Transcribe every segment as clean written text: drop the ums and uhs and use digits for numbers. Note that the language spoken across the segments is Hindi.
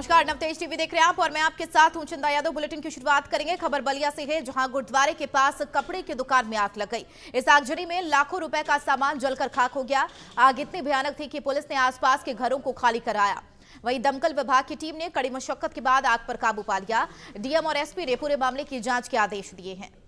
नमस्कार, नवतेज टीवी देख रहे हैं आप और मैं आपके साथ हूं चंदा यादव। बुलेटिन की शुरुआत करेंगे खबर बलिया से है, जहां गुरुद्वारे के पास कपड़े की दुकान में आग लग गई। इस आगजनी में लाखों रुपए का सामान जलकर खाक हो गया। आग इतनी भयानक थी कि पुलिस ने आसपास के घरों को खाली कराया। वहीं दमकल विभाग की टीम ने कड़ी मशक्कत के बाद आग पर काबू पा लिया। डीएम और एसपी ने पूरे मामले की जांच के आदेश दिए हैं।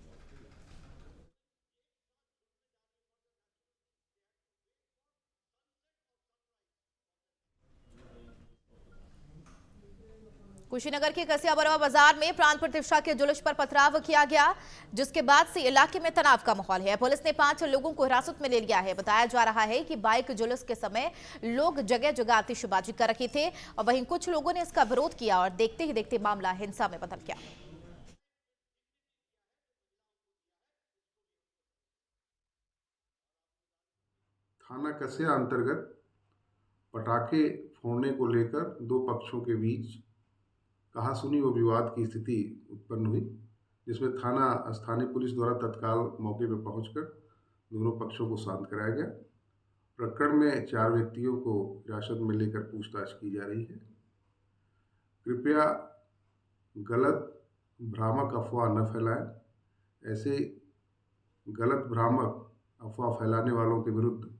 कुशीनगर के कसिया बरवा बाजार में प्राण प्रतिष्ठा के जुलूस पर पथराव किया गया, जिसके बाद से इलाके में तनाव का माहौल है। पुलिस ने 5 लोगों को हिरासत में ले लिया है। बताया जा रहा है कि बाइक जुलूस के समय लोग जगह जगह आतिशबाजी कर रहे थे और वहीं कुछ लोगों ने इसका विरोध किया और देखते ही देखते मामला हिंसा में बदल गया। थाना कसिया अंतर्गत पटाखे फोड़ने को लेकर दो पक्षों के बीच कहासुनी व विवाद की स्थिति उत्पन्न हुई, जिसमें स्थानीय पुलिस द्वारा तत्काल मौके पर पहुंचकर दोनों पक्षों को शांत कराया गया। प्रकरण में 4 व्यक्तियों को हिरासत में लेकर पूछताछ की जा रही है। कृपया गलत भ्रामक अफवाह न फैलाएं। ऐसे गलत भ्रामक अफवाह फैलाने वालों के विरुद्ध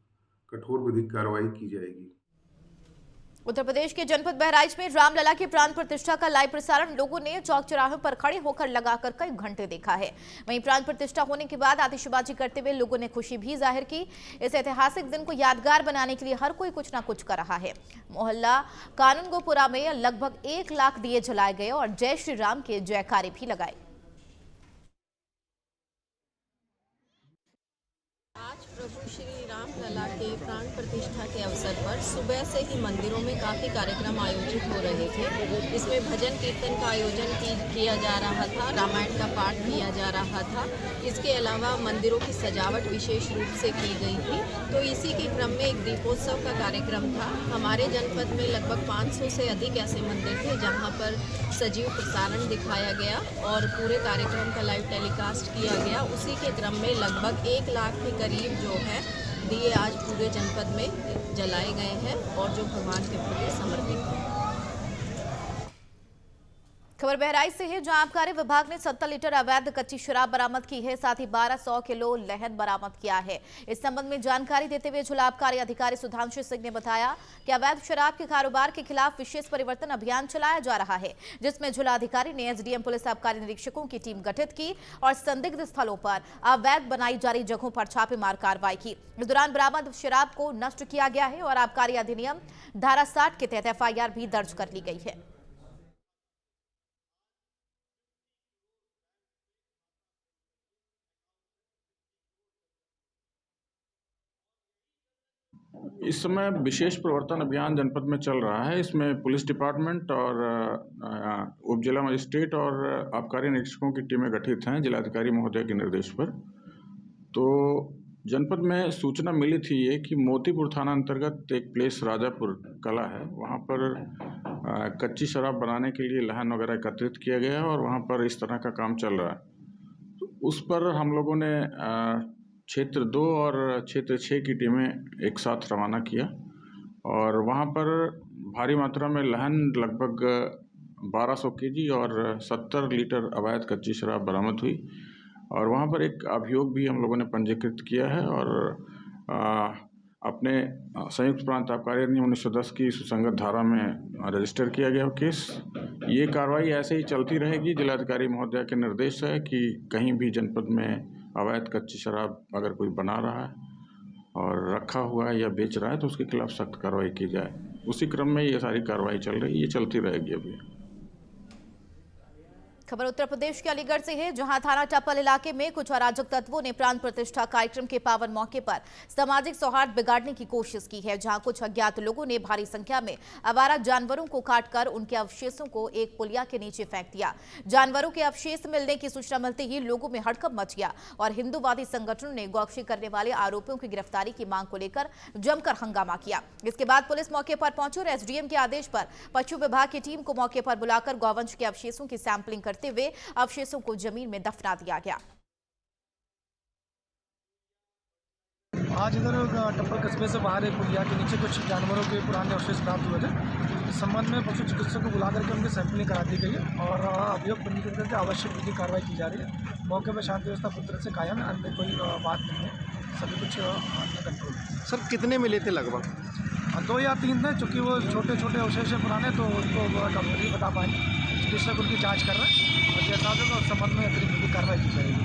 कठोर विधिक कार्रवाई की जाएगी। उत्तर प्रदेश के जनपद बहराइच में रामलला की प्राण प्रतिष्ठा का लाइव प्रसारण लोगों ने चौक चौराहों पर खड़े होकर लगाकर कई घंटे देखा है। वहीं प्राण प्रतिष्ठा होने के बाद आतिशबाजी करते हुए लोगों ने खुशी भी जाहिर की। इस ऐतिहासिक दिन को यादगार बनाने के लिए हर कोई कुछ न कुछ कर रहा है। मोहल्ला कानूनगोपुरा में लगभग 1 लाख दिए जलाए गए और जय श्री राम के जयकारे भी लगाए। आज प्रभु श्री राम लला के प्राण प्रतिष्ठा के अवसर पर सुबह से ही मंदिरों में काफ़ी कार्यक्रम आयोजित हो रहे थे। इसमें भजन कीर्तन का आयोजन किया जा रहा था, रामायण का पाठ किया जा रहा था। इसके अलावा मंदिरों की सजावट विशेष रूप से की गई थी। तो इसी के क्रम में एक दीपोत्सव का कार्यक्रम था। हमारे जनपद में लगभग 500 से अधिक ऐसे मंदिर थे जहाँ पर सजीव प्रसारण दिखाया गया और पूरे कार्यक्रम का लाइव टेलीकास्ट किया गया। उसी के क्रम में लगभग 1 लाख के करीब जो है दिए आज पूरे जनपद में जलाए गए हैं और जो भगवान के प्रति समर्पित हैं। खबर बहराइच से है, जहां आबकारी विभाग ने 70 लीटर अवैध कच्ची शराब बरामद की है। साथ ही 1200 किलो लहन बरामद किया है। इस संबंध में जानकारी देते हुए जिला आबकारी अधिकारी सुधांशु सिंह ने बताया कि अवैध शराब के कारोबार के खिलाफ विशेष परिवर्तन अभियान चलाया जा रहा है, जिसमें जिला अधिकारी ने एसडीएम पुलिस आबकारी निरीक्षकों की टीम गठित की और संदिग्ध स्थलों पर अवैध बनाई जा रही जगहों पर छापेमार कार्रवाई की। इस दौरान बरामद शराब को नष्ट किया गया है और आबकारी अधिनियम धारा 60 के तहत FIR भी दर्ज कर ली गई है। इस समय विशेष प्रवर्तन अभियान जनपद में चल रहा है। इसमें पुलिस डिपार्टमेंट और उप जिला मजिस्ट्रेट और आबकारी निरीक्षकों की टीमें गठित हैं जिलाधिकारी महोदय के निर्देश पर। तो जनपद में सूचना मिली थी ये कि मोतीपुर थाना अंतर्गत एक प्लेस राजापुर कला है, वहाँ पर कच्ची शराब बनाने के लिए लहन वगैरह एकत्रित किया गया है और वहाँ पर इस तरह का काम चल रहा है। तो उस पर हम लोगों ने क्षेत्र 2 और क्षेत्र 6 की टीमें एक साथ रवाना किया और वहाँ पर भारी मात्रा में लहन लगभग 1200 केजी और 70 लीटर अवैध कच्ची शराब बरामद हुई और वहाँ पर एक अभियोग भी हम लोगों ने पंजीकृत किया है और अपने संयुक्त प्रांत आबकारी अधिनियम 1910 की सुसंगत धारा में रजिस्टर किया गया केस। ये कार्रवाई ऐसे ही चलती रहेगी। जिलाधिकारी महोदय के निर्देश है कि कहीं भी जनपद में अवैध कच्ची शराब अगर कोई बना रहा है और रखा हुआ है या बेच रहा है तो उसके खिलाफ सख्त कार्रवाई की जाए। उसी क्रम में ये सारी कार्रवाई चल रही है, ये चलती रहेगी अभी। खबर उत्तर प्रदेश के अलीगढ़ से है, जहां थाना टप्पल इलाके में कुछ अराजक तत्वों ने प्राण प्रतिष्ठा कार्यक्रम के पावन मौके पर सामाजिक सौहार्द बिगाड़ने की कोशिश की है। जहां कुछ अज्ञात लोगों ने भारी संख्या में आवारा जानवरों को काटकर उनके अवशेषों को एक पुलिया के नीचे फेंक दिया। जानवरों के अवशेष मिलने की सूचना मिलते ही लोगों में हड़कंप मच गया और हिंदूवादी संगठनों ने गौकशी करने वाले आरोपियों की गिरफ्तारी की मांग को लेकर जमकर हंगामा किया। इसके बाद पुलिस मौके पर पहुंची और एसडीएम के आदेश पर पशु विभाग की टीम को मौके पर बुलाकर गौवंश के अवशेषों की सैंपलिंग करते हुए अवशेषों को जमीन में दफना दिया गया। आज इधर टप्पल कस्बे से बाहर एक पुलिया के नीचे कुछ जानवरों के पुराने अवशेष प्राप्त हुए थे। इस संबंध में पशु चिकित्सक को बुला करके उनकी सैंपलिंग करा दी गई है और अभियोग पंजीकृत करके आवश्यक विधिक कार्रवाई की जा रही है। मौके पर शांति व्यवस्था पूरी तरह से कायम है, अन्य कोई बात नहीं है, सभी कुछ अंडर कंट्रोल है। सर कितने मिले थे लगभग? 2 या 3 थे, चूँकि वो छोटे छोटे अवशेष हैं पुराने, तो उनको डॉक्टर ही बता पाएंगे। चिकित्सक उनकी जाँच कर रहे हैं और जैसा होगा उस संबंध में अतिरिक्त विधिक कार्रवाई की जाएगी।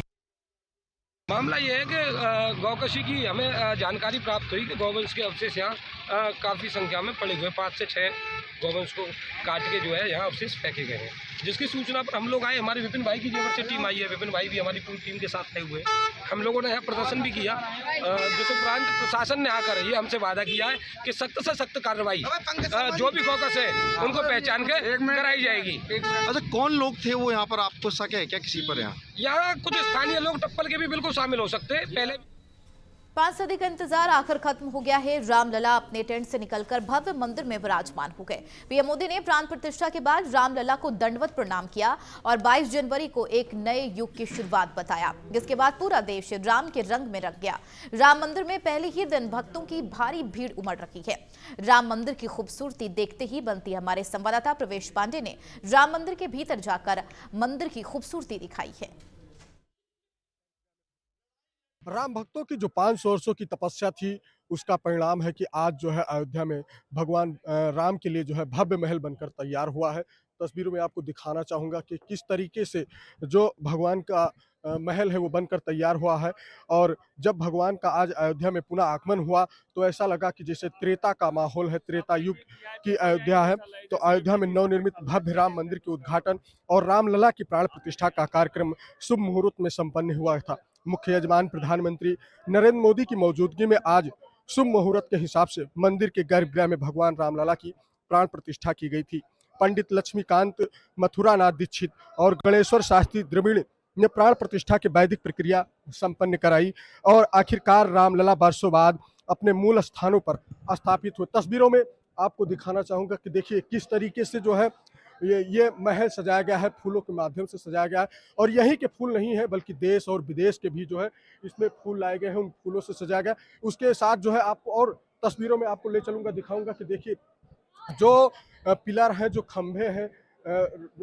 मामला ये है कि गौकशी की हमें जानकारी प्राप्त हुई कि गौवंश के अवशेष यहाँ काफ़ी संख्या में पड़े हुए 5 से 6 गौवंश को काट के जो है यहाँ अवशेष फेंके गए हैं, जिसकी सूचना पर हम लोग आए। हमारे विपिन भाई की जेवर से टीम आई है, विपिन भाई भी हमारी पूरी टीम के साथ आए हुए। हम लोगों ने यहाँ प्रदर्शन भी किया, जिस उपरांत प्रशासन ने आकर ये हमसे वादा किया है कि सख्त से सख्त कार्रवाई जो भी गौकश है उनको पहचान के कराई जाएगी। अच्छा, कौन लोग थे वो यहाँ पर? आपको शक है क्या किसी पर? यहाँ कुछ स्थानीय लोग टप्पल के भी बिल्कुल शामिल हो सकते हैं। पहले 5 सदी का इंतजार आखिर खत्म हो गया है। रामलला अपने टेंट से निकलकर भव्य मंदिर में विराजमान हो गए। पीएम मोदी ने प्राण प्रतिष्ठा के बाद रामलला को दंडवत प्रणाम किया और 22 जनवरी को एक नए युग की शुरुआत बताया, जिसके बाद पूरा देश राम के रंग में रंग गया। राम मंदिर में पहले ही दिन भक्तों की भारी भीड़ उमड़ रही है। राम मंदिर की खूबसूरती देखते ही बनती। हमारे संवाददाता प्रवेश पांडे ने राम मंदिर के भीतर जाकर मंदिर की खूबसूरती दिखाई है। राम भक्तों की जो 500 वर्षों की तपस्या थी, उसका परिणाम है कि आज जो है अयोध्या में भगवान राम के लिए जो है भव्य महल बनकर तैयार हुआ है। तस्वीरों में आपको दिखाना चाहूँगा कि किस तरीके से जो भगवान का महल है वो बनकर तैयार हुआ है। और जब भगवान का आज अयोध्या में पुनः आगमन हुआ तो ऐसा लगा कि जैसे त्रेता का माहौल है, त्रेता युग की अयोध्या है। तो अयोध्या में नवनिर्मित भव्य राम मंदिर के उद्घाटन और रामलला की प्राण प्रतिष्ठा का कार्यक्रम शुभ मुहूर्त में संपन्न हुआ था। मुख्य यजमान प्रधानमंत्री नरेंद्र मोदी की मौजूदगी में आज शुभ मुहूर्त के हिसाब से मंदिर के गर्भगृह में भगवान रामलला की प्राण प्रतिष्ठा की गई थी। पंडित लक्ष्मीकांत मथुरानाथ दीक्षित और गणेश्वर शास्त्री द्रविड़ ने प्राण प्रतिष्ठा की वैदिक प्रक्रिया संपन्न कराई और आखिरकार रामलला वर्षों बाद अपने मूल स्थानों पर स्थापित हुए। तस्वीरों में आपको दिखाना चाहूँगा कि देखिए किस तरीके से जो है ये महल सजाया गया है, फूलों के माध्यम से सजाया गया है। और यही के फूल नहीं है बल्कि देश और विदेश के भी जो है इसमें फूल लाए गए हैं, उन फूलों से सजाया गया। उसके साथ जो है आपको और तस्वीरों में आपको ले चलूँगा, दिखाऊंगा कि देखिए जो पिलर हैं, जो खंभे हैं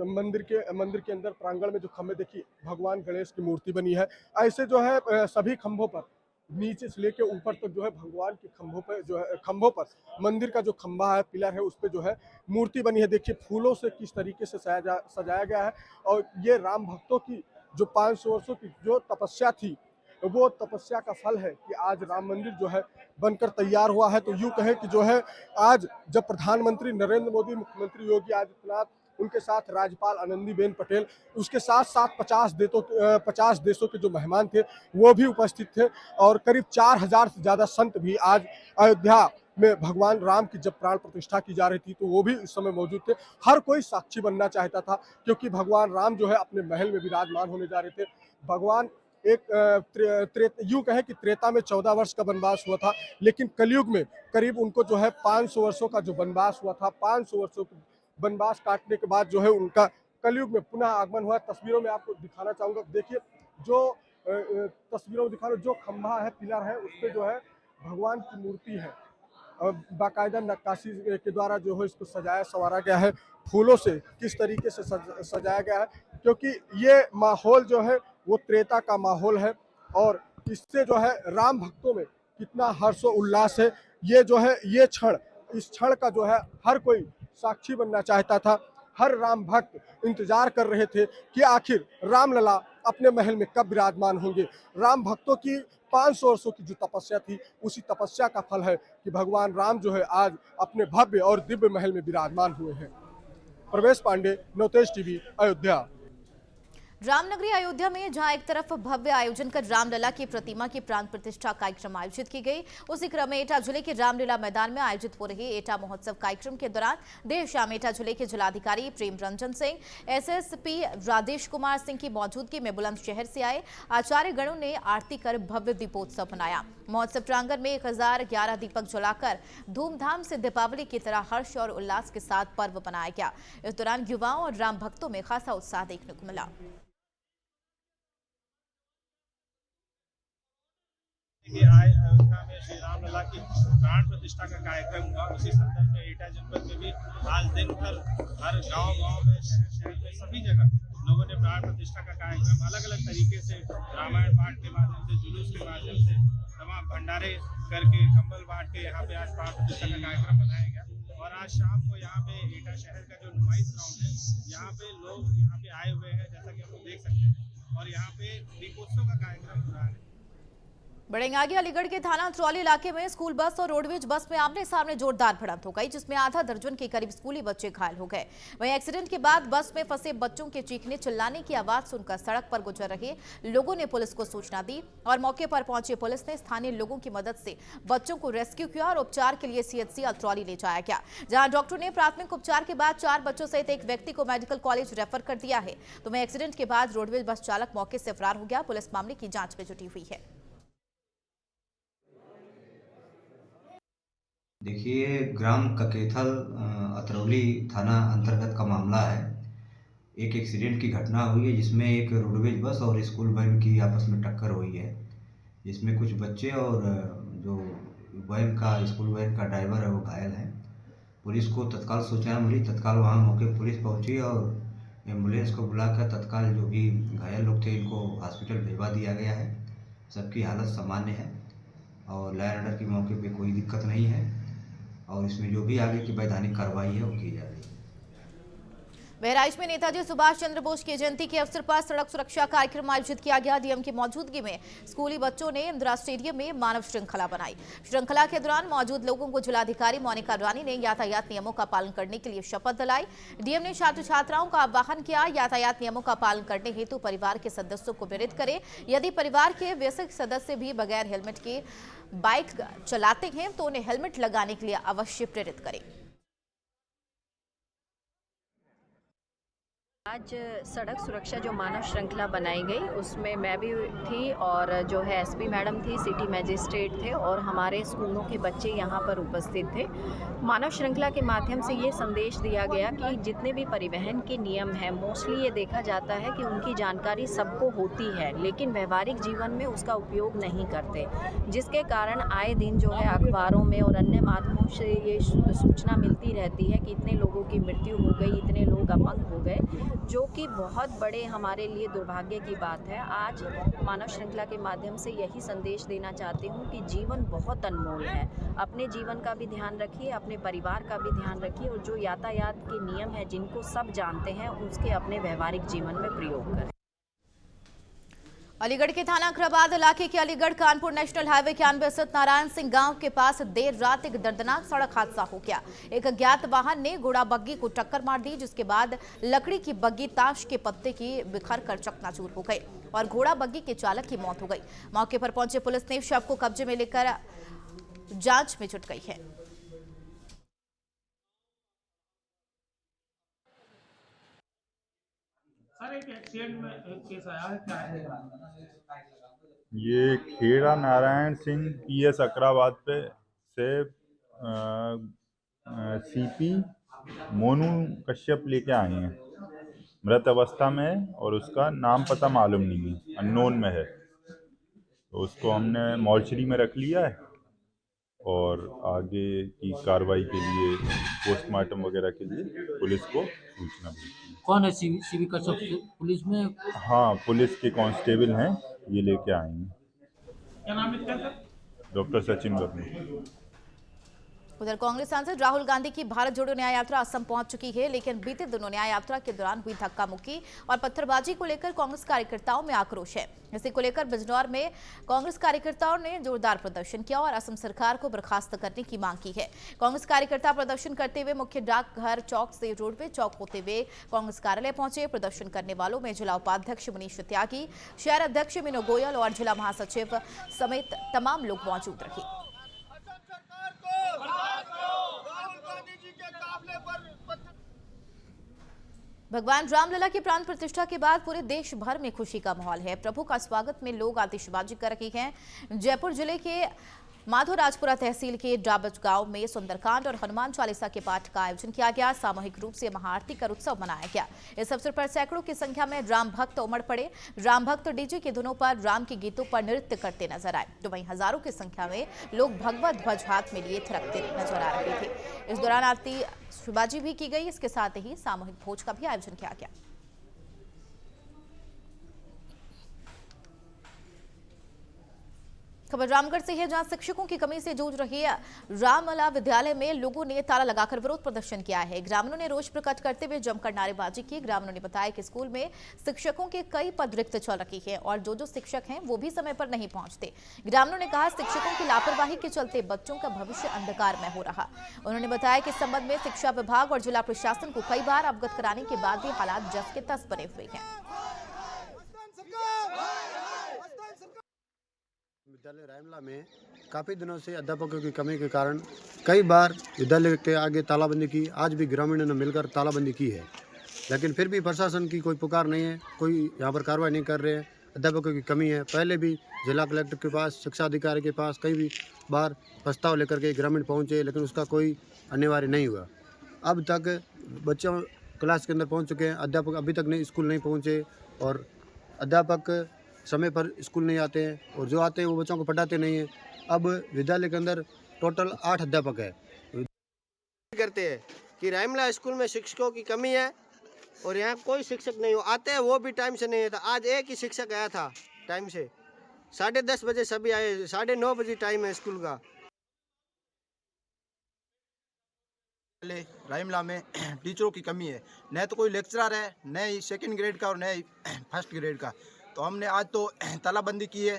मंदिर के अंदर प्रांगण में, जो खंभे देखिए भगवान गणेश की मूर्ति बनी है। ऐसे जो है सभी खंभों पर नीचे से लेके ऊपर तक जो है भगवान के खंभों पर जो है मंदिर का जो खंभा है, पिलर है, उस पे जो है मूर्ति बनी है। देखिए फूलों से किस तरीके से सजाया गया है। और ये राम भक्तों की जो 500 वर्षों की जो तपस्या थी, वो तपस्या का फल है कि आज राम मंदिर जो है बनकर तैयार हुआ है। तो यूँ कहें कि जो है आज जब प्रधानमंत्री नरेंद्र मोदी, मुख्यमंत्री योगी आदित्यनाथ, उनके साथ राज्यपाल आनंदीबेन पटेल, उसके साथ साथ 50 देशों के जो मेहमान थे वो भी उपस्थित थे और करीब 4000 से ज़्यादा संत भी आज अयोध्या में भगवान राम की जब प्राण प्रतिष्ठा की जा रही थी तो वो भी इस समय मौजूद थे। हर कोई साक्षी बनना चाहता था क्योंकि भगवान राम जो है अपने महल में विराजमान होने जा रहे थे। भगवान एक यूँ कहें कि त्रेता में 14 वर्ष का वनवास हुआ था, लेकिन कलयुग में करीब उनको जो है 500 वर्षों का जो वनवास हुआ था, 500 वर्षों के वनवास काटने के बाद जो है उनका कलयुग में पुनः आगमन हुआ। तस्वीरों में आपको दिखाना चाहूँगा, देखिए जो तस्वीरों में दिखा रहा जो खंभा है, पिलर है, उस पर जो है भगवान की मूर्ति है। बाकायदा नक्काशी के द्वारा जो है इसको सजाया संवारा गया है, फूलों से किस तरीके से सजाया गया है, क्योंकि ये माहौल जो है वो त्रेता का माहौल है और इससे जो है राम भक्तों में कितना हर्षो उल्लास है। ये जो है ये क्षण, इस क्षण का जो है हर कोई साक्षी बनना चाहता था। हर राम भक्त इंतजार कर रहे थे कि आखिर रामलला अपने महल में कब विराजमान होंगे। राम भक्तों की 500 वर्षों की जो तपस्या थी, उसी तपस्या का फल है कि भगवान राम जो है आज अपने भव्य और दिव्य महल में विराजमान हुए हैं। प्रवेश पांडे, नवतेज टीवी, अयोध्या। रामनगरी अयोध्या में जहां एक तरफ भव्य आयोजन कर रामलला की प्रतिमा की प्राण प्रतिष्ठा कार्यक्रम आयोजित की गई, उसी क्रम में एटा जिले के रामलीला मैदान में आयोजित हो रहे एटा महोत्सव कार्यक्रम के दौरान देर शाम एटा जिले के जिलाधिकारी प्रेम रंजन सिंह, एसएसपी राजेश कुमार सिंह की मौजूदगी में बुलंदशहर से आए आचार्य गणों ने आरती कर भव्य दीपोत्सव मनाया। महोत्सव प्रांगण में 1011 दीपक जलाकर धूमधाम से दीपावली की तरह हर्ष और उल्लास के साथ पर्व मनाया गया। इस दौरान युवाओं और राम भक्तों में खासा उत्साह देखने को मिला। आज अयोध्या में श्री रामलला की प्राण प्रतिष्ठा का कार्यक्रम हुआ। उसी संदर्भ में एटा जनपद में भी आज दिन भर हर गांव में शहर में सभी जगह लोगों ने प्राण प्रतिष्ठा का कार्यक्रम अलग अलग तरीके से रामायण पाठ के माध्यम से, जुलूस के माध्यम से, तमाम भंडारे करके, कंबल बांट के यहाँ पे आज प्राण प्रतिष्ठा का कार्यक्रम मनाया गया। और आज शाम को यहाँ पे एटा शहर का जो नुमाइश ग्राउंड है, यहाँ पे लोग यहाँ पे आए हुए हैं, जैसा कि आप लोग देख सकते हैं। और यहाँ पे दीपोत्सव का कार्यक्रम हो रहा है। बढ़ेंगे आगे। अलीगढ़ के थाना ट्रॉली इलाके में स्कूल बस और रोडवेज बस में आमने सामने जोरदार भिड़ंत हो गई, जिसमें आधा दर्जन के करीब स्कूली बच्चे घायल हो गए। वहीं एक्सीडेंट के बाद बस में फंसे बच्चों के चीखने चिल्लाने की आवाज सुनकर सड़क पर गुजर रहे लोगों ने पुलिस को सूचना दी और मौके पर पहुंचे पुलिस ने स्थानीय लोगों की मदद से बच्चों को रेस्क्यू किया और उपचार के लिए सीएचसी अतरौली ले जाया गया, जहां डॉक्टर ने प्राथमिक उपचार के बाद 4 बच्चों सहित एक व्यक्ति को मेडिकल कॉलेज रेफर कर दिया है। तो वहीं एक्सीडेंट के बाद रोडवेज बस चालक मौके से फरार हो गया। पुलिस मामले की जांच में जुटी हुई है। देखिए, ग्राम ककेथल अतरौली थाना अंतर्गत का मामला है। एक एक्सीडेंट की घटना हुई है जिसमें एक रोडवेज बस और स्कूल वैन की आपस में टक्कर हुई है, जिसमें कुछ बच्चे और जो स्कूल वैन का ड्राइवर है वो घायल हैं। पुलिस को तत्काल सूचना मिली, तत्काल वहां मौके पुलिस पहुंची और एम्बुलेंस को बुलाकर तत्काल जो भी घायल लोग थे इनको हॉस्पिटल भिजवा दिया गया है। सबकी हालत सामान्य है और लॉ एंड ऑर्डर की मौके पे कोई दिक्कत नहीं है और इसमें जो भी आगे की वैधानिक कार्रवाई है वो की जा रही है। बहराइच में नेताजी सुभाष चंद्र बोस की जयंती के अवसर पर सड़क सुरक्षा कार्यक्रम आयोजित किया गया। डीएम की मौजूदगी में स्कूली बच्चों ने इंदिरा स्टेडियम में मानव श्रृंखला बनाई। श्रृंखला के दौरान मौजूद लोगों को जिलाधिकारी मोनिका रानी ने यातायात नियमों का पालन करने के लिए शपथ दिलाई। डीएम ने छात्र छात्राओं का आह्वान किया, यातायात नियमों का पालन करने हेतु परिवार के सदस्यों को प्रेरित करें। यदि परिवार के वयस्क सदस्य भी बगैर हेलमेट के बाइक चलाते हैं तो उन्हें हेलमेट लगाने के लिए अवश्य प्रेरित करें। आज सड़क सुरक्षा जो मानव श्रृंखला बनाई गई उसमें मैं भी थी और जो है एसपी मैडम थी, सिटी मैजिस्ट्रेट थे और हमारे स्कूलों के बच्चे यहाँ पर उपस्थित थे। मानव श्रृंखला के माध्यम से ये संदेश दिया गया कि जितने भी परिवहन के नियम हैं, मोस्टली ये देखा जाता है कि उनकी जानकारी सबको होती है लेकिन व्यवहारिक जीवन में उसका उपयोग नहीं करते, जिसके कारण आए दिन जो है अखबारों में और अन्य माध्यमों से ये सूचना मिलती रहती है कि इतने लोगों की मृत्यु हो गई, इतने लोग अपंग हो गए, जो कि बहुत बड़े हमारे लिए दुर्भाग्य की बात है। आज मानव श्रृंखला के माध्यम से यही संदेश देना चाहती हूँ कि जीवन बहुत अनमोल है। अपने जीवन का भी ध्यान रखिए, अपने परिवार का भी ध्यान रखिए और जो यातायात के नियम हैं जिनको सब जानते हैं उसके अपने व्यवहारिक जीवन में प्रयोग करें। अलीगढ़ के थाना अखराबाद इलाके के अलीगढ़ कानपुर नेशनल हाईवे के 91 स्थित नारायण सिंह गांव के पास देर रात एक दर्दनाक सड़क हादसा हो गया। एक अज्ञात वाहन ने घोड़ा बग्गी को टक्कर मार दी, जिसके बाद लकड़ी की बग्गी ताश के पत्ते की बिखर कर चकनाचूर हो गई और घोड़ा बग्गी के चालक की मौत हो गई। मौके पर पहुंचे पुलिस ने शव को कब्जे में लेकर जांच में जुट गई है। एक एक्सीडेंट में एक केस आया है, क्या है? ये खेड़ा नारायण सिंह पीएस अकराबाद पे से सीपी मोनू कश्यप लेके आए हैं। मृत अवस्था में है और उसका नाम पता मालूम नहीं है, अननोन में है। तो उसको हमने मॉर्चरी में रख लिया है और आगे की कार्रवाई के लिए पोस्टमार्टम वगैरह के लिए पुलिस को सूचना दी। कौन है सीबी कश्यप पुलिस में? हाँ, पुलिस के कांस्टेबल हैं, ये लेके आए हैं। क्या नाम है सर? डॉक्टर सचिन वर्मा। उधर कांग्रेस सांसद राहुल गांधी की भारत जोड़ो न्याय यात्रा असम पहुंच चुकी है, लेकिन बीते दिनों न्याय यात्रा के दौरान हुई धक्का मुक्की और पत्थरबाजी को लेकर कांग्रेस कार्यकर्ताओं में आक्रोश है। इसी को लेकर बिजनौर में कांग्रेस कार्यकर्ताओं ने जोरदार प्रदर्शन किया और असम सरकार को बर्खास्त करने की मांग की है। कांग्रेस कार्यकर्ता प्रदर्शन करते हुए मुख्य डाकघर चौक से रोडवे चौक होते हुए कांग्रेस कार्यालय पहुंचे। प्रदर्शन करने वालों में जिला उपाध्यक्ष मनीष त्यागी, शहर अध्यक्ष मीनू गोयल और जिला महासचिव समेत तमाम लोग मौजूद रहे। भगवान रामलला की प्राण प्रतिष्ठा के बाद पूरे देश भर में खुशी का माहौल है। प्रभु का स्वागत में लोग आतिशबाजी कर रहे हैं। जयपुर जिले के माधोराजपुरा तहसील के डाबच गांव में सुंदरकांड और हनुमान चालीसा के पाठ का आयोजन किया गया। सामूहिक रूप से महाआरती कर उत्सव मनाया गया। इस अवसर पर सैकड़ों की संख्या में राम भक्त उमड़ पड़े। राम भक्त डीजे की धुनों पर राम के गीतों पर नृत्य करते नजर आए, तो वहीं हजारों की संख्या में लोग भगवा ध्वज हाथ में लिए थिरकते नजर आ रहे थे। इस दौरान आरती शिवाजी भी की गई। इसके साथ ही सामूहिक भोज का भी आयोजन किया गया। खबर रामगढ़ से है, जहां शिक्षकों की कमी से जूझ रही है रामलला विद्यालय में लोगों ने ताला लगाकर विरोध प्रदर्शन किया है। ग्रामीणों ने रोष प्रकट करते हुए जमकर नारेबाजी की। ग्रामीणों ने बताया कि स्कूल में शिक्षकों के कई पद रिक्त चल रही है और जो शिक्षक हैं वो भी समय पर नहीं पहुंचते। ग्रामीणों ने कहा शिक्षकों की लापरवाही के चलते बच्चों का भविष्य अंधकार में हो रहा। उन्होंने बताया कि इस संबंध में शिक्षा विभाग और जिला प्रशासन को कई बार अवगत कराने के बाद भी हालात जस के तस बने हुए हैं। विद्यालय रामलला में काफ़ी दिनों से अध्यापकों की कमी के कारण कई बार विद्यालय के आगे तालाबंदी की। आज भी ग्रामीणों ने मिलकर तालाबंदी की है, लेकिन फिर भी प्रशासन की कोई पुकार नहीं है, कोई यहाँ पर कार्रवाई नहीं कर रहे हैं। अध्यापकों की कमी है। पहले भी जिला कलेक्टर के पास, शिक्षा अधिकारी के पास कई भी बार प्रस्ताव लेकर के ग्रामीण पहुँचे, लेकिन उसका कोई अनिवार्य नहीं हुआ। अब तक बच्चों क्लास के अंदर पहुँच चुके हैं, अध्यापक अभी तक स्कूल नहीं पहुँचे और अध्यापक समय पर स्कूल नहीं आते हैं और जो आते हैं वो बच्चों को पढ़ाते नहीं हैं। अब विद्यालय के अंदर टोटल 8 अध्यापक है। करते हैं कि रामलला स्कूल में शिक्षकों की कमी है और यहाँ कोई शिक्षक नहीं हो आते हैं, वो भी टाइम से नहीं आता। आज एक ही शिक्षक आया था टाइम से, 10:30 बजे सभी आए, 9:30 बजे टाइम है स्कूल का। रामलला में टीचरों की कमी है, न तो कोई लेक्चरर है, न ही सेकेंड ग्रेड का और न ही फर्स्ट ग्रेड का। तो हमने आज तो तालाबंदी की है।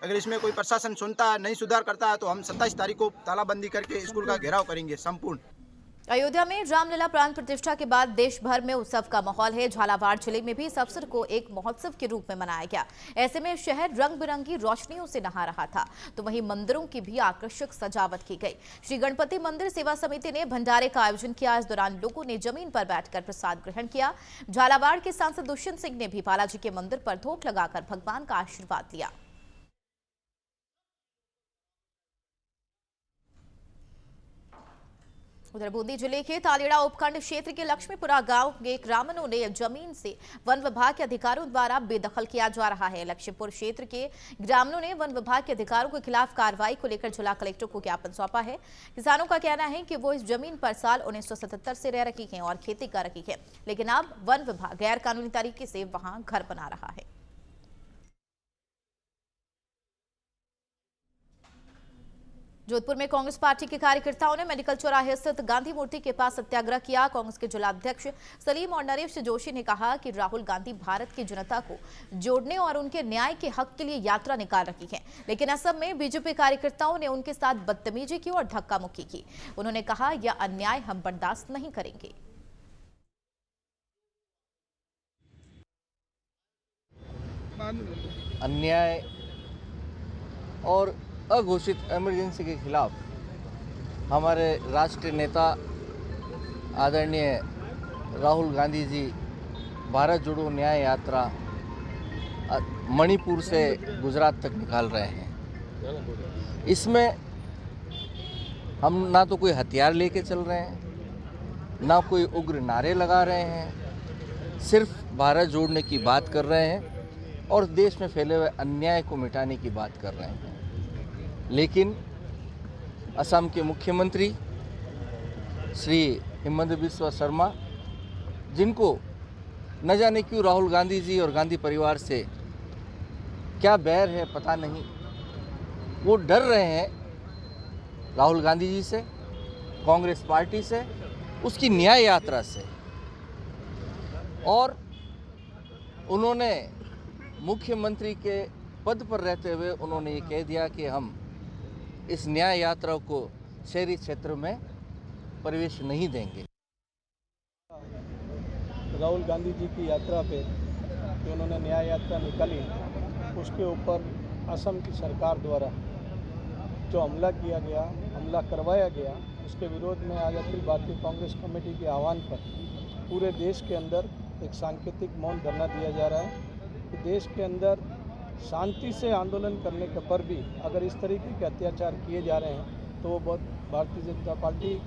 अगर इसमें कोई प्रशासन सुनता है, नहीं सुधार करता है, तो हम 27 तारीख को तालाबंदी करके स्कूल का घेराव करेंगे संपूर्ण। अयोध्या में रामलला प्राण प्रतिष्ठा के बाद देश भर में उत्सव का माहौल है। झालावाड़ जिले में भी इस अवसर को एक महोत्सव के रूप में मनाया गया। ऐसे में शहर रंग बिरंगी रोशनियों से नहा रहा था, तो वहीं मंदिरों की भी आकर्षक सजावट की गई। श्री गणपति मंदिर सेवा समिति ने भंडारे का आयोजन किया। इस दौरान लोगों ने जमीन पर बैठकर प्रसाद ग्रहण किया। झालावाड़ के सांसद दुष्यंत सिंह ने भी बालाजी के मंदिर पर धूप लगाकर भगवान का आशीर्वाद लिया। उधर बूंदी जिले के तालेड़ा उपखंड क्षेत्र के लक्ष्मीपुरा गांव के ग्रामीणों ने जमीन से वन विभाग के अधिकारियों द्वारा बेदखल किया जा रहा है। लक्ष्मीपुर क्षेत्र के ग्रामीणों ने वन विभाग के अधिकारियों के खिलाफ कार्रवाई को लेकर जिला कलेक्टर को ज्ञापन सौंपा है। किसानों का कहना है कि वो इस जमीन पर साल 1977 से रह रही हैं और खेती कर रही है, लेकिन अब वन विभाग गैर कानूनी तरीके से वहां घर बना रहा है। जोधपुर में कांग्रेस पार्टी के कार्यकर्ताओं ने मेडिकल चौराहे स्थित गांधी मूर्ति के पास सत्याग्रह किया। कांग्रेस के जिला अध्यक्ष सलीम और नरेश जोशी ने कहा कि राहुल गांधी भारत की जनता को जोड़ने और उनके न्याय के हक के लिए यात्रा निकाल रही हैं, लेकिन असम में बीजेपी कार्यकर्ताओं ने उनके साथ बदतमीजी की और धक्का मुक्की की। उन्होंने कहा यह अन्याय हम बर्दाश्त नहीं करेंगे। अन्याय और अघोषित इमरजेंसी के खिलाफ हमारे राष्ट्रीय नेता आदरणीय राहुल गांधी जी भारत जोड़ो न्याय यात्रा मणिपुर से गुजरात तक निकाल रहे हैं। इसमें हम ना तो कोई हथियार लेके चल रहे हैं, ना कोई उग्र नारे लगा रहे हैं, सिर्फ भारत जोड़ने की बात कर रहे हैं और देश में फैले हुए अन्याय को मिटाने की बात कर रहे हैं। लेकिन असम के मुख्यमंत्री श्री हिमंत बिस्वा शर्मा, जिनको न जाने क्यों राहुल गांधी जी और गांधी परिवार से क्या बैर है पता नहीं, वो डर रहे हैं राहुल गांधी जी से, कांग्रेस पार्टी से, उसकी न्याय यात्रा से। और उन्होंने मुख्यमंत्री के पद पर रहते हुए उन्होंने ये कह दिया कि हम इस न्याय यात्रा को शहरी क्षेत्र में प्रवेश नहीं देंगे। राहुल गांधी जी की यात्रा पे जो उन्होंने न्याय यात्रा निकाली, उसके ऊपर असम की सरकार द्वारा जो हमला किया गया, हमला करवाया गया, उसके विरोध में आज अखिल भारतीय कांग्रेस कमेटी के आह्वान पर पूरे देश के अंदर एक सांकेतिक मौन धरना दिया जा रहा है कि देश के अंदर शांति से आंदोलन करने के पर भी अगर इस तरीके के अत्याचार किए जा रहे हैं तो वो बहुत भारतीय जनता पार्टी।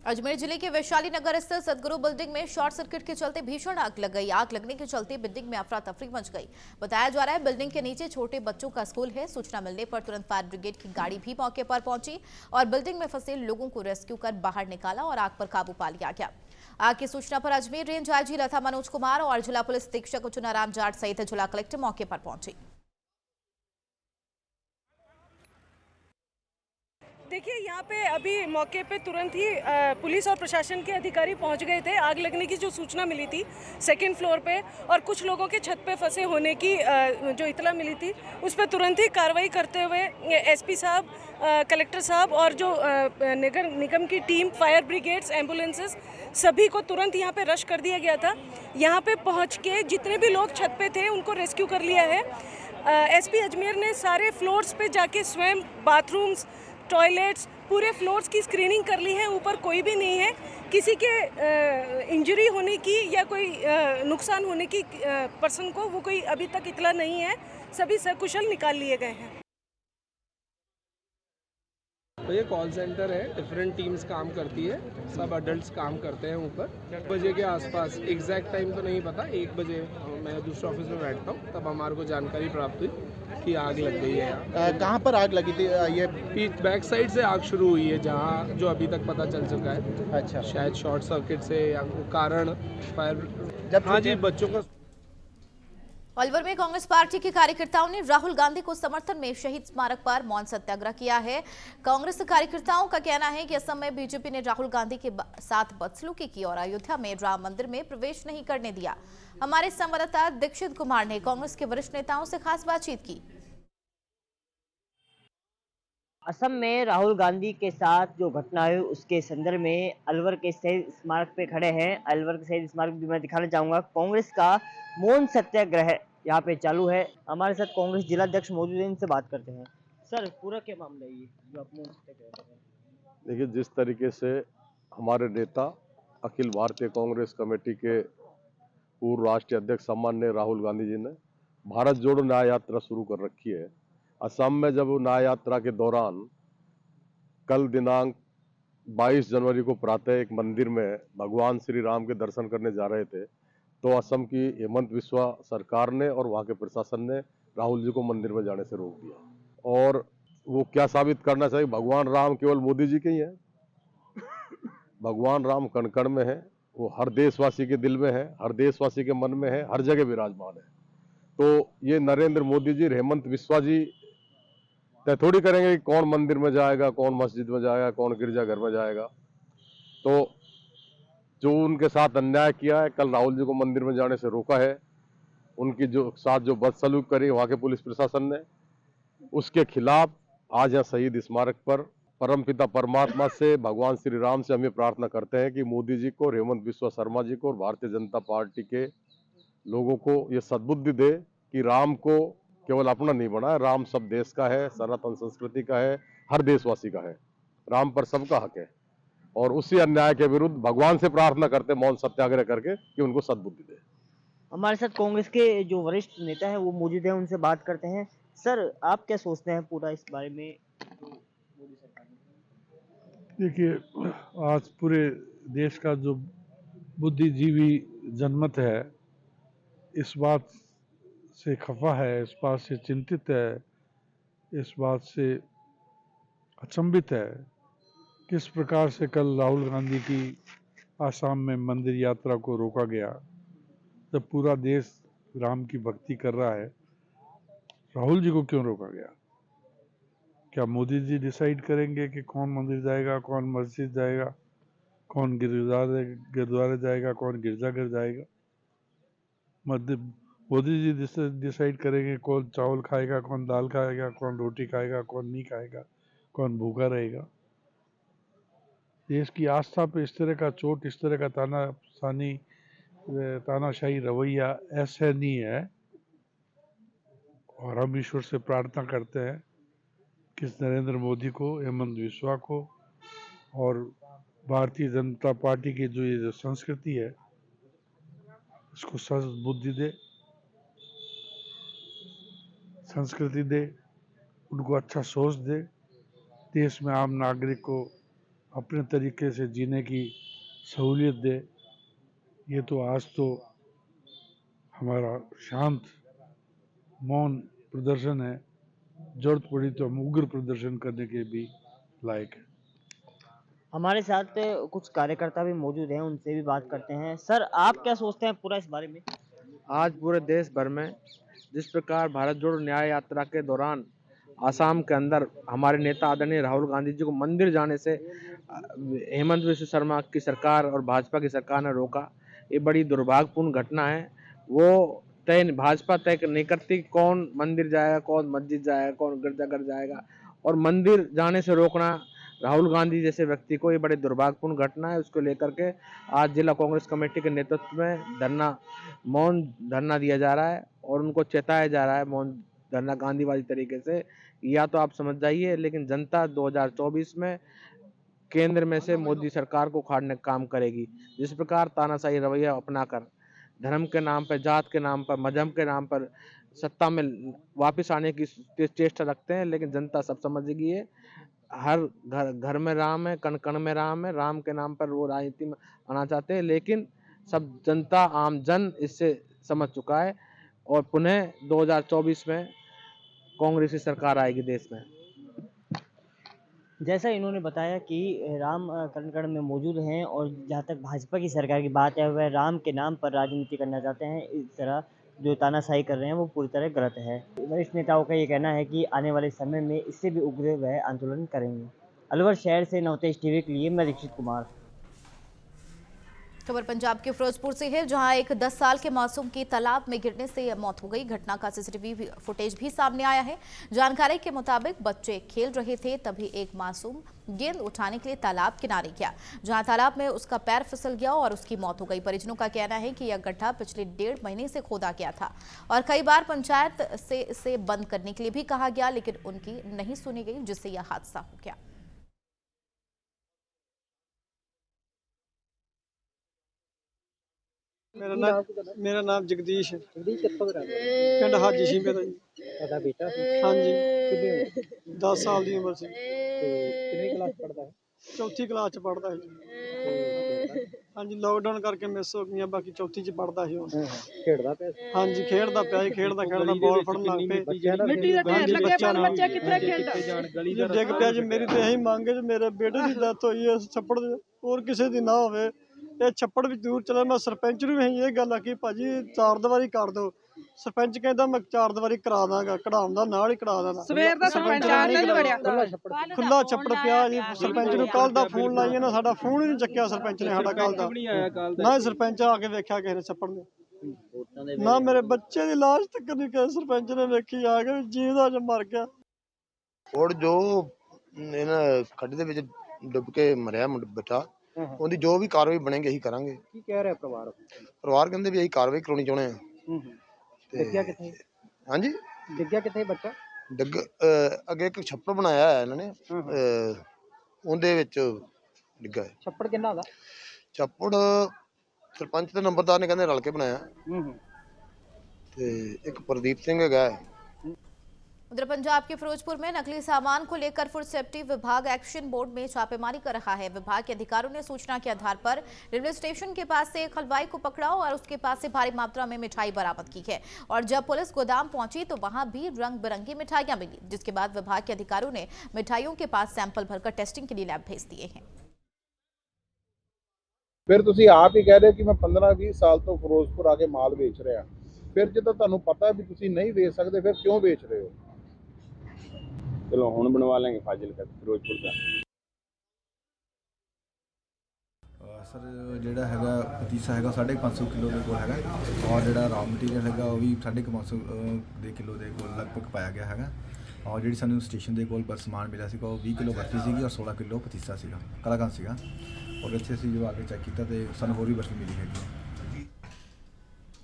अजमेर जिले के वैशाली नगर स्थित सदगुरु बिल्डिंग में शॉर्ट सर्किट के चलते भीषण आग लग गई। आग लगने के चलते बिल्डिंग में अफरा तफरी मच गई। बताया जा रहा है बिल्डिंग के नीचे छोटे बच्चों का स्कूल है। सूचना मिलने पर तुरंत फायर ब्रिगेड की गाड़ी भी मौके पर पहुंची और बिल्डिंग में फंसे लोगों को रेस्क्यू कर बाहर निकाला और आग पर काबू पा लिया गया। आग की सूचना पर अजमेर रेंज आईजी लता मनोज कुमार और जिला पुलिस अधीक्षक चुनाराम जाट सहित जिला कलेक्टर मौके पर पहुंचे। देखिए, यहाँ पे अभी मौके पे तुरंत ही पुलिस और प्रशासन के अधिकारी पहुँच गए थे। आग लगने की जो सूचना मिली थी सेकंड फ्लोर पे और कुछ लोगों के छत पे फंसे होने की जो इतला मिली थी उस पर तुरंत ही कार्रवाई करते हुए एसपी साहब, कलेक्टर साहब और जो नगर निगम की टीम, फायर ब्रिगेड्स, एम्बुलेंसेस, सभी को तुरंत यहाँ पे रश कर दिया गया था। यहाँ पे पहुँच के जितने भी लोग छत पे थे उनको रेस्क्यू कर लिया है। एसपी अजमेर ने सारे फ्लोर्स पे जाके स्वयं बाथरूम्स, टॉयलेट्स, पूरे फ्लोर्स की स्क्रीनिंग कर ली है। ऊपर कोई भी नहीं है, किसी के इंजरी होने की या कोई नुकसान होने की पर्सन को वो कोई अभी तक इतला नहीं है। सभी सकुशल निकाल लिए गए हैं। तो ये कॉल सेंटर है, डिफरेंट टीम्स काम करती है, सब अडल्ट्स काम करते हैं ऊपर। 1 बजे के आसपास, एग्जैक्ट टाइम तो नहीं पता, 1 बजे मैं दूसरे ऑफिस में बैठता हूँ, तब हमारे को जानकारी प्राप्त हुई कि आग लग गई है यहाँ। कहाँ पर आग लगी थी? ये बैक साइड से आग शुरू हुई है, जहाँ जो अभी तक पता चल चुका है। अच्छा, शायद शॉर्ट सर्किट से या कारण फायर। हाँ जी, बच्चों का। अलवर में कांग्रेस पार्टी के कार्यकर्ताओं ने राहुल गांधी को समर्थन में शहीद स्मारक पर मौन सत्याग्रह किया है। कांग्रेस कार्यकर्ताओं का कहना है कि असम में बीजेपी ने राहुल गांधी के साथ बदसलूकी की और अयोध्या में राम मंदिर में प्रवेश नहीं करने दिया। हमारे संवाददाता दीक्षित कुमार ने कांग्रेस के वरिष्ठ नेताओं से खास बातचीत की। असम में राहुल गांधी के साथ जो घटना हुई उसके संदर्भ में अलवर के शहीद स्मारक पे खड़े हैं। अलवर के शहीद स्मारक भी मैं दिखाना चाहूंगा। कांग्रेस का मौन सत्याग्रह यहाँ पे चालू है। हमारे साथ कांग्रेस जिलाध्यक्ष मौजूद हैं, इनसे बात करते हैं। सर, पूरा क्या मामला है ये जो आप मौन सत्याग्रह कर रहे हैं? देखिए, जिस तरीके से हमारे नेता अखिल भारतीय कांग्रेस कमेटी के पूर्व राष्ट्रीय अध्यक्ष सम्माननीय राहुल गांधी जी ने भारत जोड़ो न्याय यात्रा शुरू कर रखी है। असम में जब वो न्याय यात्रा के दौरान कल दिनांक 22 जनवरी को प्रातः एक मंदिर में भगवान श्री राम के दर्शन करने जा रहे थे, तो असम की हेमंत बिस्वा सरकार ने और वहाँ के प्रशासन ने राहुल जी को मंदिर में जाने से रोक दिया। और वो क्या साबित करना चाहिए, भगवान राम केवल मोदी जी के ही हैं। भगवान राम कण कण में है, वो हर देशवासी के दिल में है, हर देशवासी के मन में है, हर जगह विराजमान है। तो ये नरेंद्र मोदी जी, हेमंत बिस्वा जी तय थोड़ी करेंगे कि कौन मंदिर में जाएगा, कौन मस्जिद में जाएगा, कौन गिरजाघर में जाएगा। तो जो उनके साथ अन्याय किया है, कल राहुल जी को मंदिर में जाने से रोका है, उनकी जो साथ जो बदसलूक करी वहाँ के पुलिस प्रशासन ने, उसके खिलाफ आज यहाँ शहीद स्मारक पर परमपिता परमात्मा से, भगवान श्री राम से हम ये प्रार्थना करते हैं कि मोदी जी को, हेमंत बिस्वा शर्मा जी को और भारतीय जनता पार्टी के लोगों को ये सद्बुद्धि दे कि राम को केवल अपना नहीं बनाया, राम सब देश का है, सनातन संस्कृति का है, हर देशवासी का है। राम पर सबका हक है और उसी अन्याय के विरुद्ध भगवान से प्रार्थना करते मौन सत्याग्रह करके कि उनको सद्बुद्धि दे। हमारे साथ कांग्रेस के जो वरिष्ठ नेता हैं वो मौजूद हैं, उनसे बात करते हैं। सर, आप क्या सोचते हैं पूरा इस बारे में जो मोदी सरकार ने? देखिए, आज पूरे देश का जो बुद्धिजीवी जनमत है इस बात से खफा है, इस बात से चिंतित है, इस बात से अचंभित है किस प्रकार से कल राहुल गांधी की आसाम में मंदिर यात्रा को रोका गया। जब पूरा देश राम की भक्ति कर रहा है, राहुल जी को क्यों रोका गया? क्या मोदी जी डिसाइड करेंगे कि कौन मंदिर जाएगा, कौन मस्जिद जाएगा, कौन गुरुद्वारे जाएगा, कौन गिरजाघर जाएगा? मोदी जी डिसाइड करेंगे कौन चावल खाएगा, कौन दाल खाएगा, कौन रोटी खाएगा, कौन नहीं खाएगा, कौन भूखा रहेगा। देश की आस्था पे इस तरह का चोट, इस तरह का तानाशाही रवैया ऐसे नहीं है। और हम ईश्वर से प्रार्थना करते हैं कि नरेंद्र मोदी को, हेमंत बिस्वा को और भारतीय जनता पार्टी की जो ये संस्कृति है इसको सद्बुद्धि दे संस्कृति दे, उनको अच्छा सोच दे, देश में आम नागरिक को अपने तरीके से जीने की सहूलियत दे। ये तो आज तो हमारा शांत मौन प्रदर्शन है, जरूरत पड़ी तो हम उग्र प्रदर्शन करने के भी लायक है। हमारे साथ कुछ कार्यकर्ता भी मौजूद हैं, उनसे भी बात करते हैं। सर, आप क्या सोचते हैं पूरा इस बारे में? आज पूरे देश भर में जिस प्रकार भारत जोड़ो न्याय यात्रा के दौरान आसाम के अंदर हमारे नेता आदरणीय राहुल गांधी जी को मंदिर जाने से हेमंत विश्व शर्मा की सरकार और भाजपा की सरकार ने रोका, ये बड़ी दुर्भाग्यपूर्ण घटना है। वो भाजपा तय नहीं करती कौन मंदिर जाएगा, कौन मस्जिद जाएगा, कौन गिरजाघर जाएगा, और मंदिर जाने से रोकना राहुल गांधी जैसे व्यक्ति को ये बड़े दुर्भाग्यपूर्ण घटना है। उसको लेकर के आज जिला कांग्रेस कमेटी के नेतृत्व में मौन धरना दिया जा रहा है और उनको चेताया जा रहा है मौन धरना गांधीवादी तरीके से। या तो आप समझ जाइए, लेकिन जनता 2024 में केंद्र में से मोदी सरकार को उखाड़ने का काम करेगी। जिस प्रकार तानाशाही रवैया अपनाकर धर्म के नाम पर, जात के नाम पर, मजहब के नाम पर सत्ता में वापस आने की चेष्टा रखते हैं, लेकिन जनता सब समझेगी। ये हर घर में राम है, कण कण में राम है, राम के नाम पर वो राजनीति में आना चाहते हैं, लेकिन सब जनता, आम जन इससे समझ चुका है और पुनः 2024 में कांग्रेस की सरकार आएगी देश में। जैसा इन्होंने बताया कि राम कण-कण में मौजूद हैं और जहाँ तक भाजपा की सरकार की बात है, वह राम के नाम पर राजनीति करना चाहते हैं। इस तरह जो तानाशाही कर रहे हैं वो पूरी तरह गलत है। वरिष्ठ नेताओं का ये कहना है कि आने वाले समय में इससे भी उग्र वह आंदोलन करेंगे। अलवर शहर से नवतेज टीवी के लिए मैं दीक्षित कुमार। खबर पंजाब के फिरोजपुर से है, जहां एक 10 साल के मासूम की तालाब में गिरने से मौत हो गई। घटना का सीसीटीवी फुटेज भी सामने आया है। जानकारी के मुताबिक बच्चे खेल रहे थे, तभी एक मासूम गेंद उठाने के लिए तालाब किनारे गया, जहां तालाब में उसका पैर फिसल गया और उसकी मौत हो गई। परिजनों का कहना है कि यह गड्ढा पिछले 1.5 महीने से खोदा गया था और कई बार पंचायत से इसे बंद करने के लिए भी कहा गया, लेकिन उनकी नहीं सुनी गई, जिससे यह हादसा हो गया। मेरा नाम जगदीश है। जगदीश कित्थों दा पिंड हाजी सी मेरा जी। ਤੁਹਾਡਾ ਬੇਟਾ ਸੀ? हाँ जी, कितनी उम्र? 10 साल की उम्र से। ਤੇ ਕਿੰਨੀ ਕਲਾਸ ਪੜਦਾ ਹੈ? चौथी क्लास च पढ़ता है। हाँ जी, लॉकडाउन करके मिस हो गई, बाकी चौथी च पढ़ता है। ਖੇਡਦਾ ਪਿਆ ਸੀ? हाँ जी, खेलदा पिया ही, खेलदा बॉल फड़न लग पे। मिट्टी दा ढेर लगे पर बच्चे कित्थे खेलदा? ये डिग पिया जी। मेरी तो यही मांग है, मेरे बेटे की डेथ हुई है छप्पड़ दे, और किसी दी ना होवे। ਇਹ ਛੱਪੜ ਵੀ ਦੂਰ ਚਲਾ। ਮੈਂ ਸਰਪੰਚ ਨੂੰ ਵੀ ਇਹ ਗੱਲ ਆਖੀ, ਭਾਜੀ 4 ਦੀਵਾਰੀ ਕਰ ਦਿਓ। ਸਰਪੰਚ ਕਹਿੰਦਾ ਮੈਂ 4 ਦੀਵਾਰੀ ਕਰਾ ਦਾਂਗਾ, ਕਢਾਉਣ ਦਾ ਨਾਲ ਹੀ ਕਢਾ ਦੇਣਾ। ਸਵੇਰ ਦਾ ਸਰਪੰਚ ਆਣ ਨਹੀਂ ਵੜਿਆ। ਖੁੱਲਾ ਛੱਪੜ ਪਿਆ ਜੀ। ਸਰਪੰਚ ਨੂੰ ਕੱਲ ਦਾ ਫੋਨ ਲਾਈਏ ਨਾ, ਸਾਡਾ ਫੋਨ ਹੀ ਨਹੀਂ ਚੱਕਿਆ ਸਰਪੰਚ ਨੇ ਸਾਡਾ ਕੱਲ ਦਾ। ਨਾ ਸਰਪੰਚ ਆ ਕੇ ਵੇਖਿਆ ਕਿਸੇ ਨੇ ਛੱਪੜ ਨੇ, ਨਾ ਮੇਰੇ ਬੱਚੇ ਦੀ ਲਾਸ਼ ਤੱਕ ਨਹੀਂ ਕਿਸੇ ਸਰਪੰਚ ਨੇ ਵੇਖੀ ਆ ਕੇ, ਜੀਵਦਾ ਜ ਮਰ ਗਿਆ। ਔਰ ਜੋ ਇਹਨਾਂ ਖੱਡ ਦੇ ਵਿੱਚ ਡੁੱਬ ਕੇ ਮਰਿਆ ਬੱਚਾ, ਉਹਦੀ ਜੋ ਵੀ ਕਾਰਵਾਈ ਬਣੇਗੀ ਅਸੀਂ ਕਰਾਂਗੇ। ਕੀ ਕਹਿ ਰਿਹਾ ਪਰਿਵਾਰ? ਪਰਿਵਾਰ ਕਹਿੰਦੇ ਵੀ ਅਸੀਂ ਕਾਰਵਾਈ ਕਰਾਉਣੀ ਚਾਹੁੰਦੇ ਆ। ਡਿੱਗਿਆ ਕਿੱਥੇ? ਹਾਂਜੀ, ਡਿੱਗਿਆ ਕਿੱਥੇ ਬੱਚਾ? ਅੱਗੇ ਇੱਕ ਛੱਪੜ ਬਣਾਇਆ ਹੈ ਇਹਨਾਂ ਨੇ, ਉਹਦੇ ਵਿੱਚ ਡਿੱਗਾ ਹੈ। ਛੱਪੜ ਕਿੰਨਾ ਦਾ? ਛੱਪੜ ਸਰਪੰਚ ਤੇ ਨੰਬਰਦਾਰ ਨੇ ਕਹਿੰਦੇ ਰਲ ਕੇ ਬਣਾਇਆ। ਤੇ ਇੱਕ ਪ੍ਰਦੀਪ ਸਿੰਘ ਹੈਗਾ। उधर पंजाब के फिरोजपुर में नकली सामान को लेकर फूड सेफ्टी विभाग एक्शन बोर्ड में छापेमारी कर रहा है। विभाग के अधिकारियों ने सूचना के आधार पर रेलवे स्टेशन के पास से एक हलवाई को पकड़ा और उसके पास से भारी मात्रा में मिठाई बरामद की है। और जब पुलिस गोदाम पहुंची तो वहां भी रंग बिरंगी मिठाइयां मिली, जिसके बाद विभाग के अधिकारियों ने मिठाइयों के पास सैंपल भरकर टेस्टिंग के लिए लैब भेज दिए हैं। फिर ਤੁਸੀਂ ਆਪ ਹੀ ਕਹਿ ਰਹੇ ਕਿ ਮੈਂ 15-20 ਸਾਲ ਤੋਂ ਫਿਰੋਜ਼ਪੁਰ ਆ ਕੇ ਮਾਲ ਵੇਚ ਰਿਹਾ, ਫਿਰ ਜਦੋਂ ਤੁਹਾਨੂੰ ਪਤਾ ਵੀ ਤੁਸੀਂ ਨਹੀਂ ਵੇਚ ਸਕਦੇ, ਫਿਰ ਕਿਉਂ ਵੇਚ ਰਹੇ ਹੋ? चलो हुण बनवा लेंगे फाजिलका फिरोजपुर का। सर ਜਿਹੜਾ ਹੈਗਾ ਪਤੀਸਾ ਹੈਗਾ 550 ਕਿਲੋ ਦੇ ਕੋਲ ਹੈਗਾ, ਔਰ ਜਿਹੜਾ ਰॉ ਮਟੀਰੀਅਲ ਹੈਗਾ ਉਹ ਵੀ 550 ਦੇ ਕਿਲੋ ਦੇ ਕੋਲ ਲਗਭਗ ਪਾਇਆ ਗਿਆ ਹੈਗਾ। ਔਰ ਜਿਹੜੀ ਸਾਨੂੰ ਸਟੇਸ਼ਨ ਦੇ ਕੋਲ ਪਰ ਸਮਾਨ ਮਿਲਿਆ ਸੀਗਾ ਉਹ 20 ਕਿਲੋ ਬਰਫੀ ਸੀਗੀ ਔਰ 16 ਕਿਲੋ ਪਤੀਸਾ ਸੀਗਾ, ਕਲਾਕੰਦ ਸੀਗਾ। ਔਰ ਇੱਥੇ ਅਸੀਂ ਜਦੋਂ ਆ ਕੇ ਚੈੱਕ ਕੀਤਾ ਤੇ ਸਾਨੂੰ ਹੋਰ ਵੀ ਬਰਫੀ ਮਿਲੀ ਹੈਗੀ।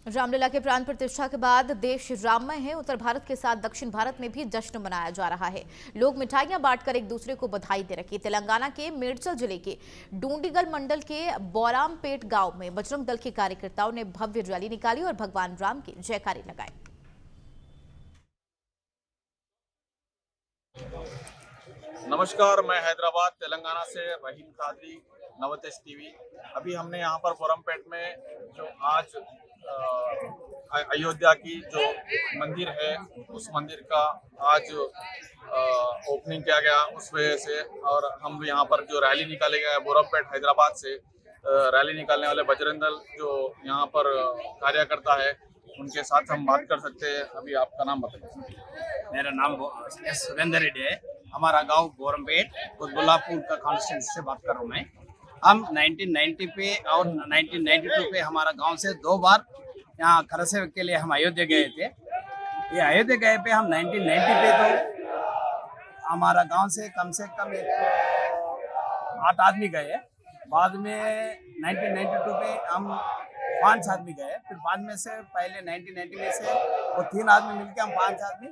रामलीला के प्राण प्रतिष्ठा के बाद देश राममय है। उत्तर भारत के साथ दक्षिण भारत में भी जश्न मनाया जा रहा है। लोग मिठाइयां बांटकर एक दूसरे को बधाई दे रहे। तेलंगाना के मेडचल जिले के डूंडीगल मंडल के बोरामपेट गांव में बजरंग दल के कार्यकर्ताओं ने भव्य रैली निकाली और भगवान राम की जयकारे लगाए। नमस्कार, मैं हैदराबाद तेलंगाना से रहीम कादरी, नवतेज टीवी। अभी हमने यहाँ पर बोरमपेट में जो आज अयोध्या की जो मंदिर है उस मंदिर का आज ओपनिंग किया गया उस वजह से, और हम यहाँ पर जो रैली निकाले गया है बोरमपेट हैदराबाद से, रैली निकालने वाले बजरंग दल जो यहाँ पर कार्यकर्ता है उनके साथ हम बात कर सकते हैं। अभी आपका नाम बताइए। मेरा नाम सुरेंद्र रेड्डी है। हमारा गांव बोरमपेट कुतबुल्लापुर का कॉन्स्टिट्यूंसी से बात कर रहा हूँ मैं। हम 1990 पे और 1992 पे हमारा गांव से 2 बार यहाँ खरसे के लिए हम अयोध्या गए थे। ये अयोध्या गए पे हम 1990 पे तो हमारा गांव से कम 8 आदमी गए। बाद में 1992 पे हम 5 आदमी गए। फिर बाद में से पहले 1990 में से वो 3 आदमी मिलके हम 5 आदमी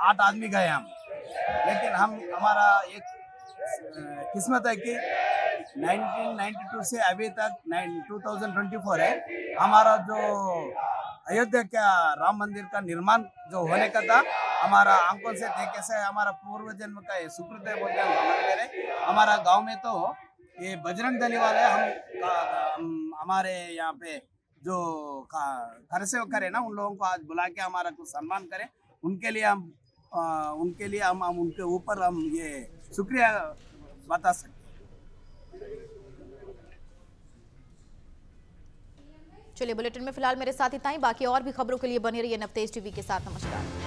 8 आदमी गए हम। लेकिन हमारा एक किस्मत है कि 1992 से अभी तक 2024 है, हमारा जो अयोध्या का राम मंदिर का निर्माण जो होने का था, हमारा आंखों से देखे से हमारा पूर्व जन्म का सुकृत है बोलते हैं। हमारा गांव में तो ये बजरंग दल वाले हम हमारे यहाँ पे जो खरसे करे ना, उन लोगों को आज बुला के हमारा कुछ सम्मान करें, उनके लिए हम उनके ऊपर हम ये शुक्रिया बता सकते। चलिए, बुलेटिन में फिलहाल मेरे साथ इतना ही। बाकी और भी खबरों के लिए बने रहिए नवतेज टीवी के साथ। नमस्कार।